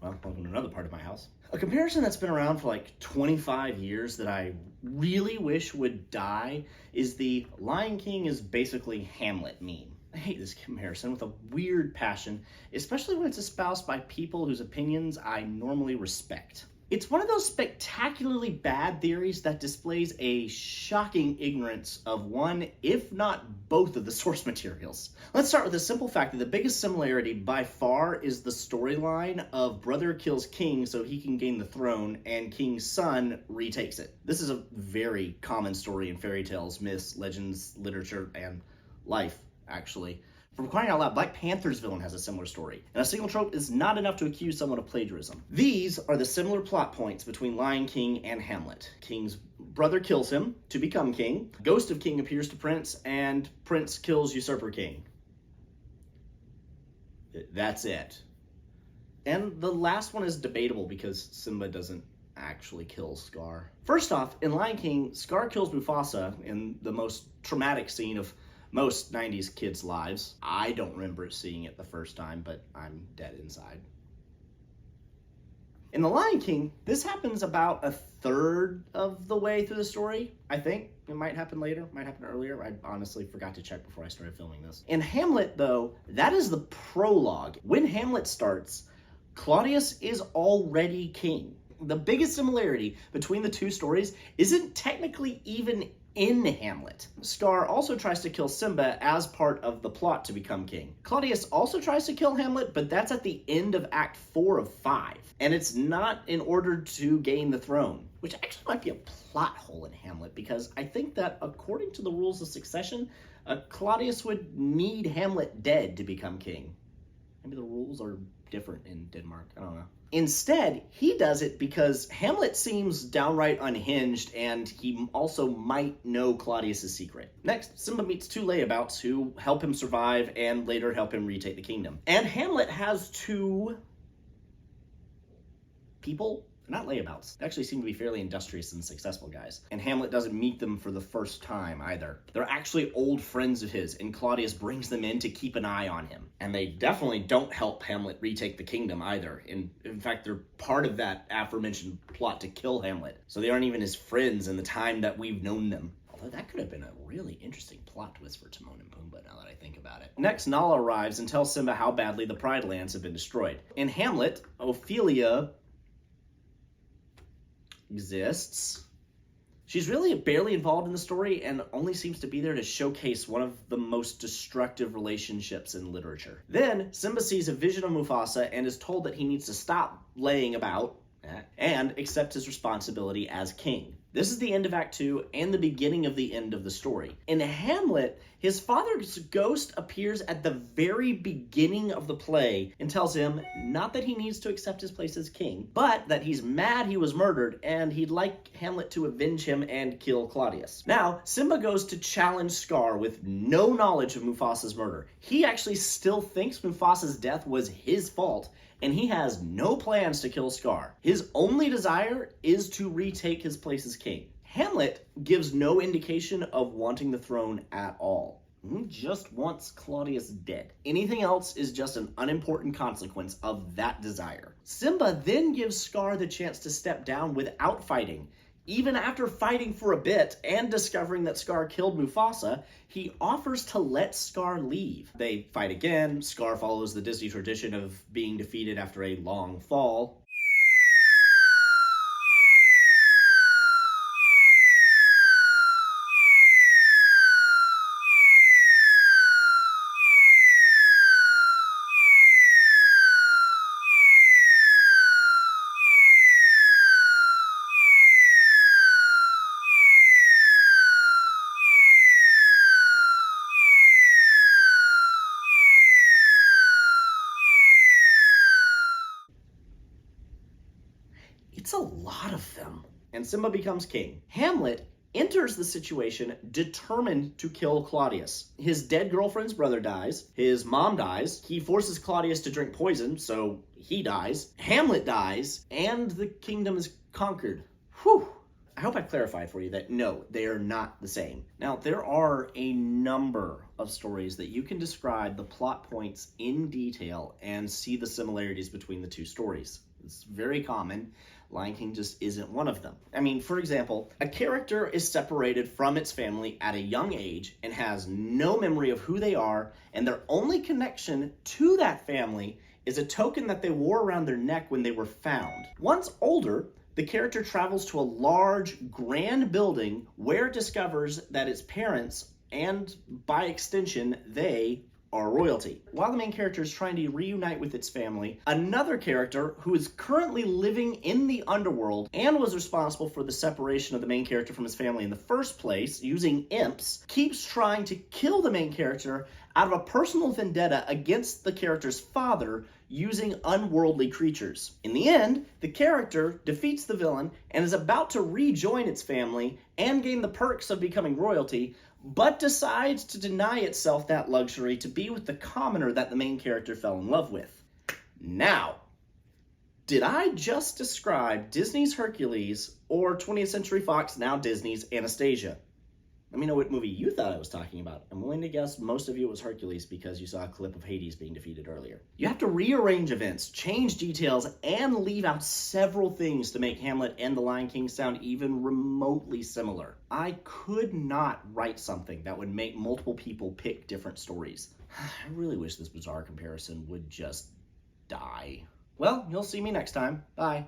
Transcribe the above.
Well, welcome to another part of my house. A comparison that's been around for like 25 years that I really wish would die is the Lion King is basically Hamlet meme. I hate this comparison with a weird passion, especially when it's espoused by people whose opinions I normally respect. It's one of those spectacularly bad theories that displays a shocking ignorance of one, if not both, of the source materials. Let's start with the simple fact that the biggest similarity by far is the storyline of brother kills king so he can gain the throne, and king's son retakes it. This is a very common story in fairy tales, myths, legends, literature, and life, actually. For crying out loud, Black Panther's villain has a similar story, and a single trope is not enough to accuse someone of plagiarism. These are the similar plot points between Lion King and Hamlet. King's brother kills him to become king, ghost of king appears to Prince, and Prince kills usurper king. That's it. And the last one is debatable because Simba doesn't actually kill Scar. First off, in Lion King, Scar kills Mufasa in the most traumatic scene of most 90s kids' lives. I don't remember seeing it the first time, but I'm dead inside. In The Lion King, this happens about a third of the way through the story, I think. It might happen later, might happen earlier. I honestly forgot to check before I started filming this. In Hamlet, though, that is the prologue. When Hamlet starts, Claudius is already king. The biggest similarity between the two stories isn't technically even in Hamlet. Scar also tries to kill Simba as part of the plot to become king. Claudius also tries to kill Hamlet, but that's at the end of Act 4 of 5. And it's not in order to gain the throne, which actually might be a plot hole in Hamlet, because I think that according to the rules of succession, Claudius would need Hamlet dead to become king. Maybe the rules are different in Denmark, I don't know. Instead, he does it because Hamlet seems downright unhinged, and he also might know Claudius' secret. Next, Simba meets two layabouts who help him survive and later help him retake the kingdom. And Hamlet has two people. Not layabouts. They actually seem to be fairly industrious and successful guys. And Hamlet doesn't meet them for the first time either. They're actually old friends of his, and Claudius brings them in to keep an eye on him. And they definitely don't help Hamlet retake the kingdom either. In fact, they're part of that aforementioned plot to kill Hamlet. So they aren't even his friends in the time that we've known them. Although that could have been a really interesting plot twist for Timon and Pumbaa now that I think about it. Next, Nala arrives and tells Simba how badly the Pride Lands have been destroyed. In Hamlet, Ophelia exists. She's really barely involved in the story and only seems to be there to showcase one of the most destructive relationships in literature. Then, Simba sees a vision of Mufasa and is told that he needs to stop laying about and accept his responsibility as king. This is the end of Act 2 and the beginning of the end of the story. In Hamlet, his father's ghost appears at the very beginning of the play and tells him not that he needs to accept his place as king, but that he's mad he was murdered and he'd like Hamlet to avenge him and kill Claudius. Now, Simba goes to challenge Scar with no knowledge of Mufasa's murder. He actually still thinks Mufasa's death was his fault, and he has no plans to kill Scar. His only desire is to retake his place as king. Hamlet gives no indication of wanting the throne at all. He just wants Claudius dead. Anything else is just an unimportant consequence of that desire. Simba then gives Scar the chance to step down without fighting. Even after fighting for a bit and discovering that Scar killed Mufasa, he offers to let Scar leave. They fight again. Scar follows the Disney tradition of being defeated after a long fall. It's a lot of them. And Simba becomes king. Hamlet enters the situation determined to kill Claudius. His dead girlfriend's brother dies. His mom dies. He forces Claudius to drink poison, so he dies. Hamlet dies, and the kingdom is conquered. Whew. I hope I've clarified for you that no, they are not the same. Now, there are a number of stories that you can describe the plot points in detail and see the similarities between the two stories. It's very common. Lion King just isn't one of them. I mean, for example, a character is separated from its family at a young age and has no memory of who they are, and their only connection to that family is a token that they wore around their neck when they were found. Once older, the character travels to a large, grand building where it discovers that its parents, and by extension, they are royalty. While the main character is trying to reunite with its family, another character who is currently living in the underworld and was responsible for the separation of the main character from his family in the first place, using imps, keeps trying to kill the main character out of a personal vendetta against the character's father using unworldly creatures. In the end, the character defeats the villain and is about to rejoin its family and gain the perks of becoming royalty, but decides to deny itself that luxury to be with the commoner that the main character fell in love with. Now, did I just describe Disney's Hercules or 20th Century Fox, now Disney's Anastasia? Let me know what movie you thought I was talking about. I'm willing to guess most of you it was Hercules because you saw a clip of Hades being defeated earlier. You have to rearrange events, change details, and leave out several things to make Hamlet and The Lion King sound even remotely similar. I could not write something that would make multiple people pick different stories. I really wish this bizarre comparison would just die. Well, you'll see me next time. Bye.